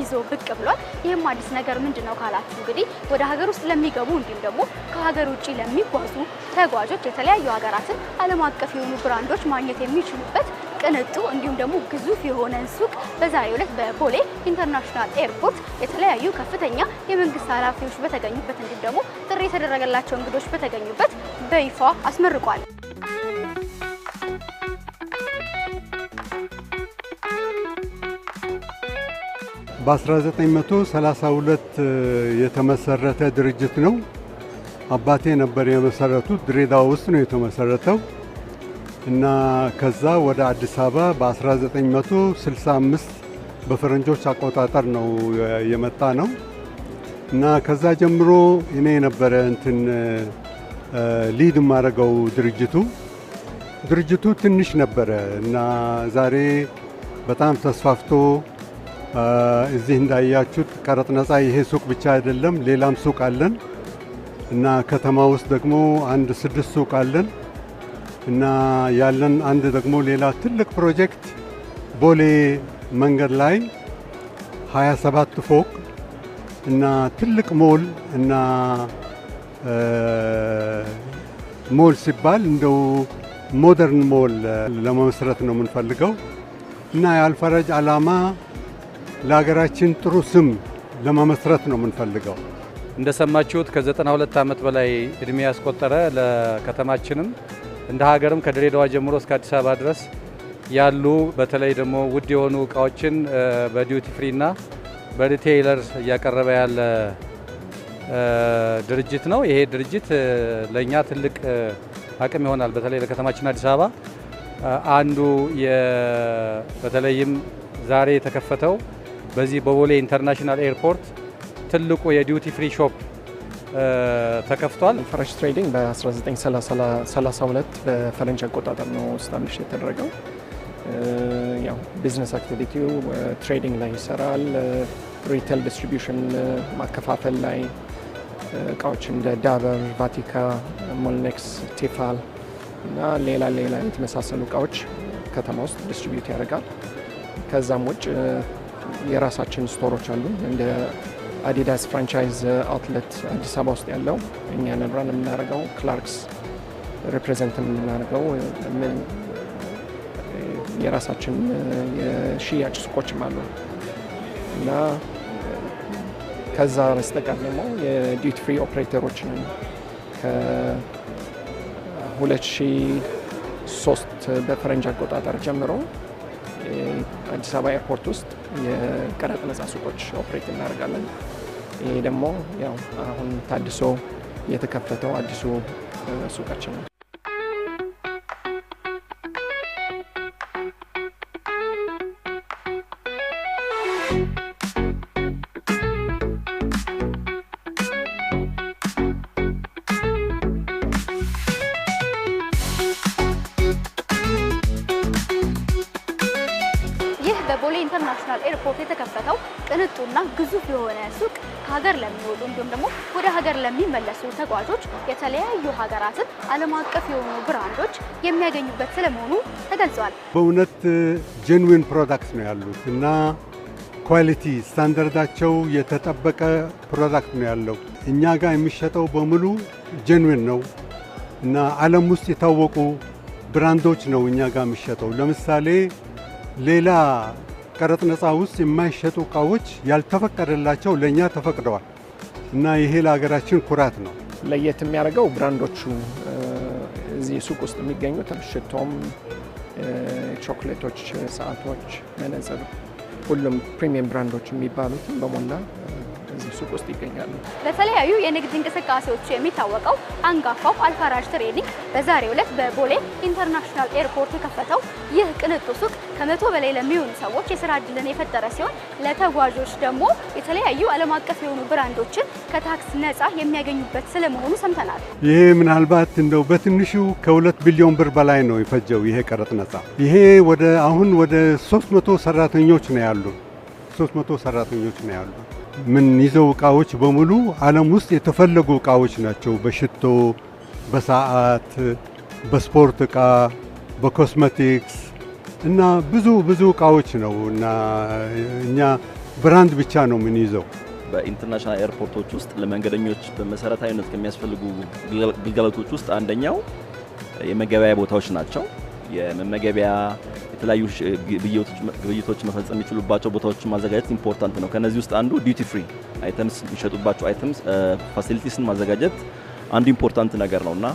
ይዞ ብቅ ብሏል። ይሄም አዲስ ነገር ምንድነው ካላችሁ እንግዲህ ወደ ሀገር ውስጥ ለሚገቡ እንዲሁም ደግሞ ከሀገር ውጪ ለሚጓዙ ተጓዦች የተለያዩ ሀገራትን ዓለም አቀፍ የሆኑ ብራንዶች ማግኘት የሚችሉበት ቅንጡ እንዲሁም ደግሞ ግዙፍ የሆነ ሱቅ በዛሬው ዕለት በቦሌ ኢንተርናሽናል ኤርፖርት የተለያዩ ከፍተኛ የመንግስት ኃላፊዎች በተገኙበት እንዲሁም ደግሞ ጥሪ የተደረገላቸው እንግዶች በተገኙበት በይፋ አስመርቋል። በ1932 የተመሰረተ ድርጅት ነው። አባቴ ነበር የመሰረቱት። ድሬዳዋ ውስጥ ነው የተመሰረተው እና ከዛ ወደ አዲስ አበባ በ1965 በፈረንጆች አቆጣጠር ነው የመጣ ነው እና ከዛ ጀምሮ እኔ ነበረ ሊድ ማረገው ድርጅቱ ትንሽ ነበረ እና ዛሬ በጣም ተስፋፍቶ እዚህ እንዳያችሁት ቀረጥ ነፃ ይሄ ሱቅ ብቻ አይደለም፣ ሌላም ሱቅ አለን እና ከተማ ውስጥ ደግሞ አንድ 6 ሱቅ አለን እና ያለን አንድ ደግሞ ሌላ ትልቅ ፕሮጀክት ቦሌ መንገድ ላይ 27 ፎቅ እና ትልቅ ሞል እና ሞል ሲባል እንደው ሞደርን ሞል ለመመስረት ነው የምንፈልገው እና የአልፈረጅ ዓላማ ለሀገራችን ጥሩ ስም ለመመስረት ነው የምንፈልገው። እንደሰማችሁት ከ92 ዓመት በላይ እድሜ ያስቆጠረ ለከተማችንም እንደ ሀገርም ከድሬዳዋ ጀምሮ እስከ አዲስ አበባ ድረስ ያሉ በተለይ ደግሞ ውድ የሆኑ እቃዎችን በዲዩቲ ፍሪና በሪቴይለር እያቀረበ ያለ ድርጅት ነው። ይሄ ድርጅት ለኛ ትልቅ አቅም ይሆናል። በተለይ ለከተማችን አዲስ አበባ አንዱ በተለይም ዛሬ የተከፈተው በዚህ በቦሌ ኢንተርናሽናል ኤርፖርት ትልቁ የዲዩቲ ፍሪ ሾፕ ተከፍቷል። ፍሬሽ ትሬዲንግ በ1932 በፈረንጅ አቆጣጠር ነው ስታብሊሽ የተደረገው። ያው ቢዝነስ አክቲቪቲው ትሬዲንግ ላይ ይሰራል። ሪቴል ዲስትሪቢዩሽን ማከፋፈል ላይ እቃዎች እንደ ዳበር፣ ቫቲካ፣ ሞልኔክስ፣ ቴፋል እና ሌላ የተመሳሰሉ እቃዎች ከተማ ውስጥ ዲስትሪቢዩት ያደርጋል። ከዛም ውጭ የራሳችን ስቶሮች አሉ። እንደ አዲዳስ ፍራንቻይዝ አውትሌት አዲስ አበባ ውስጥ ያለው እኛ ነብራን የምናደርገው፣ ክላርክስ ሪፕሬዘንት የምናደርገው የራሳችን የሽያጭ ሱቆችም አሉ እና ከዛ በስተቀር ደግሞ የዲዩቲ ፍሪ ኦፕሬተሮችን ከ2003 በፈረንጅ አቆጣጠር ጀምሮ አዲስ አበባ ኤርፖርት ውስጥ የቀረጥ ነፃ ሱቆች ኦፕሬት እናደርጋለን። ይሄ ደግሞ ያው አሁን ታድሶ የተከፈተው አዲሱ ሱቃችን ነው። በቦሌ ኢንተርናሽናል ኤርፖርት የተከፈተው ቅንጡና ግዙፍ የሆነ ሱቅ ከሀገር ለሚወጡ እንዲሁም ደግሞ ወደ ሀገር ለሚመለሱ ተጓዦች የተለያዩ ሀገራትን ዓለም አቀፍ የሆኑ ብራንዶች የሚያገኙበት ስለመሆኑ ተገልጿል። በእውነት ጄንዊን ፕሮዳክት ነው ያሉት እና ኳሊቲ ስታንዳርዳቸው የተጠበቀ ፕሮዳክት ነው ያለው። እኛ ጋር የሚሸጠው በሙሉ ጄንዊን ነው እና ዓለም ውስጥ የታወቁ ብራንዶች ነው እኛ ጋር የሚሸጠው። ለምሳሌ ሌላ ቀረጥ ነፃ ውስጥ የማይሸጡ እቃዎች ያልተፈቀደላቸው ለኛ ተፈቅደዋል እና ይሄ ለሀገራችን ኩራት ነው። ለየት የሚያደርገው ብራንዶቹ እዚህ ሱቅ ውስጥ የሚገኙት ሽቶም፣ ቾኮሌቶች፣ ሰዓቶች፣ መነጽር፣ ሁሉም ፕሪሚየም ብራንዶች የሚባሉትን በሞላ እዚህ ሱቅ ውስጥ ይገኛሉ። በተለያዩ የንግድ እንቅስቃሴዎች የሚታወቀው አንጋፋው አልፈራጅ ትሬዲንግ በዛሬው ዕለት በቦሌ ኢንተርናሽናል ኤርፖርት የከፈተው ይህ ቅንጡ ሱቅ ከ100 በላይ ለሚሆኑ ሰዎች የስራ ዕድልን የፈጠረ ሲሆን ለተጓዦች ደግሞ የተለያዩ ዓለም አቀፍ የሆኑ ብራንዶችን ከታክስ ነፃ የሚያገኙበት ስለመሆኑ ሰምተናል። ይሄ ምናልባት እንደው በትንሹ ከ2 ቢሊዮን ብር በላይ ነው የፈጀው ይሄ ቀረጥ ነፃ። ይሄ አሁን ወደ 300 ሰራተኞች ነው ያሉ 300 ሰራተኞች ነው ያሉ። ምን ይዘው እቃዎች በሙሉ ዓለም ውስጥ የተፈለጉ እቃዎች ናቸው። በሽቶ፣ በሰዓት፣ በስፖርት እቃ፣ በኮስሜቲክስ እና ብዙ እቃዎች ነው እና እኛ ብራንድ ብቻ ነው ምን ይዘው። በኢንተርናሽናል ኤርፖርቶች ውስጥ ለመንገደኞች በመሰረታዊነት ከሚያስፈልጉ ግልጋሎቶች ውስጥ አንደኛው የመገበያያ ቦታዎች ናቸው። የመመገቢያ የተለያዩ ግብይቶች መፈጸም የሚችሉባቸው ቦታዎችን ማዘጋጀት ኢምፖርታንት ነው። ከነዚህ ውስጥ አንዱ ዲዩቲ ፍሪ አይተምስ የሚሸጡባቸው አይተምስ ፋሲሊቲስን ማዘጋጀት አንዱ ኢምፖርታንት ነገር ነውና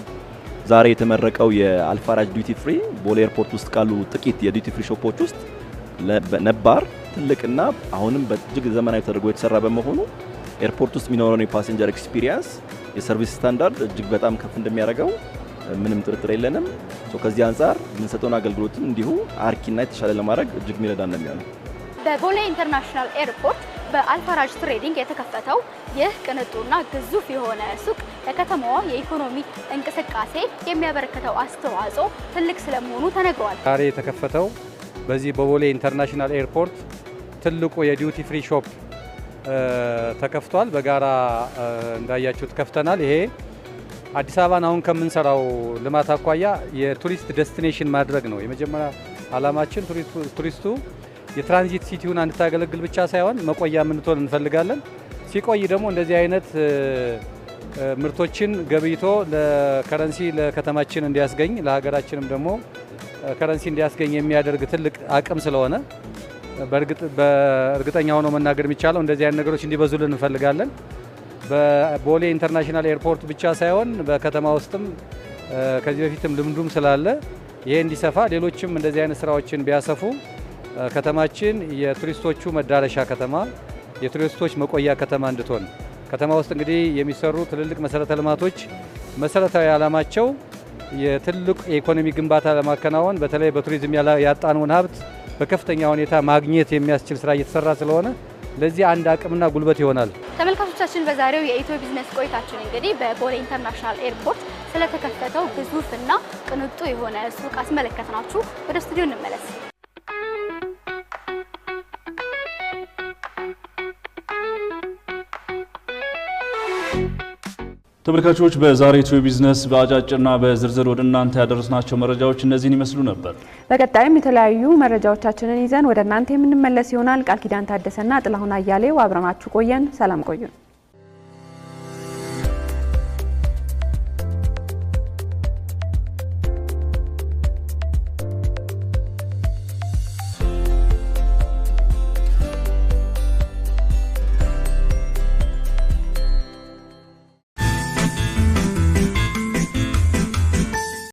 ዛሬ የተመረቀው የአልፋራጅ ዲዩቲ ፍሪ ቦሌ ኤርፖርት ውስጥ ካሉ ጥቂት የዲዩቲ ፍሪ ሾፖች ውስጥ ነባር ትልቅና አሁንም በእጅግ ዘመናዊ ተደርጎ የተሰራ በመሆኑ ኤርፖርት ውስጥ የሚኖረው የፓሴንጀር ኤክስፒሪየንስ የሰርቪስ ስታንዳርድ እጅግ በጣም ከፍ እንደሚያደርገው ምንም ጥርጥር የለንም። ከዚህ አንፃር የምንሰጠውን አገልግሎትም እንዲሁ አርኪና የተሻለ ለማድረግ እጅግ የሚረዳ ነው የሚሆነው። በቦሌ ኢንተርናሽናል ኤርፖርት በአልፋራጅ ትሬዲንግ የተከፈተው ይህ ቅንጡና ግዙፍ የሆነ ሱቅ ለከተማዋ የኢኮኖሚ እንቅስቃሴ የሚያበረክተው አስተዋጽኦ ትልቅ ስለመሆኑ ተነግሯል። ዛሬ የተከፈተው በዚህ በቦሌ ኢንተርናሽናል ኤርፖርት ትልቁ የዲዩቲ ፍሪ ሾፕ ተከፍቷል። በጋራ እንዳያችሁት ከፍተናል። ይሄ አዲስ አበባን አሁን ከምንሰራው ልማት አኳያ የቱሪስት ዴስቲኔሽን ማድረግ ነው የመጀመሪያ ዓላማችን። ቱሪስቱ የትራንዚት ሲቲውን እንድታገለግል ብቻ ሳይሆን መቆያ ምንቶን እንፈልጋለን። ሲቆይ ደግሞ እንደዚህ አይነት ምርቶችን ገብይቶ ለከረንሲ ለከተማችን እንዲያስገኝ ለሀገራችንም ደግሞ ከረንሲ እንዲያስገኝ የሚያደርግ ትልቅ አቅም ስለሆነ በእርግጠኛ ሆኖ መናገር የሚቻለው እንደዚህ አይነት ነገሮች እንዲበዙልን እንፈልጋለን። በቦሌ ኢንተርናሽናል ኤርፖርት ብቻ ሳይሆን በከተማ ውስጥም ከዚህ በፊትም ልምዱም ስላለ ይሄ እንዲሰፋ ሌሎችም እንደዚህ አይነት ስራዎችን ቢያሰፉ ከተማችን የቱሪስቶቹ መዳረሻ ከተማ የቱሪስቶች መቆያ ከተማ እንድትሆን ከተማ ውስጥ እንግዲህ የሚሰሩ ትልልቅ መሰረተ ልማቶች መሰረታዊ ዓላማቸው የትልቅ የኢኮኖሚ ግንባታ ለማከናወን በተለይ በቱሪዝም ያጣነውን ሀብት በከፍተኛ ሁኔታ ማግኘት የሚያስችል ስራ እየተሰራ ስለሆነ ለዚህ አንድ አቅምና ጉልበት ይሆናል። ተመልካቾቻችን በዛሬው የኢትዮ ቢዝነስ ቆይታችን እንግዲህ በቦሌ ኢንተርናሽናል ኤርፖርት ስለተከፈተው ግዙፍና ቅንጡ የሆነ ሱቅ አስመለከትናችሁ። ወደ ስቱዲዮ እንመለስ። ተመልካቾች በዛሬ ኢትዮ ቢዝነስ በአጫጭርና በዝርዝር ወደ እናንተ ያደረስናቸው መረጃዎች እነዚህን ይመስሉ ነበር። በቀጣይም የተለያዩ መረጃዎቻችንን ይዘን ወደ እናንተ የምንመለስ ይሆናል። ቃል ኪዳን ታደሰና ጥላሁን አያሌው አብረናችሁ ቆየን። ሰላም ቆዩን።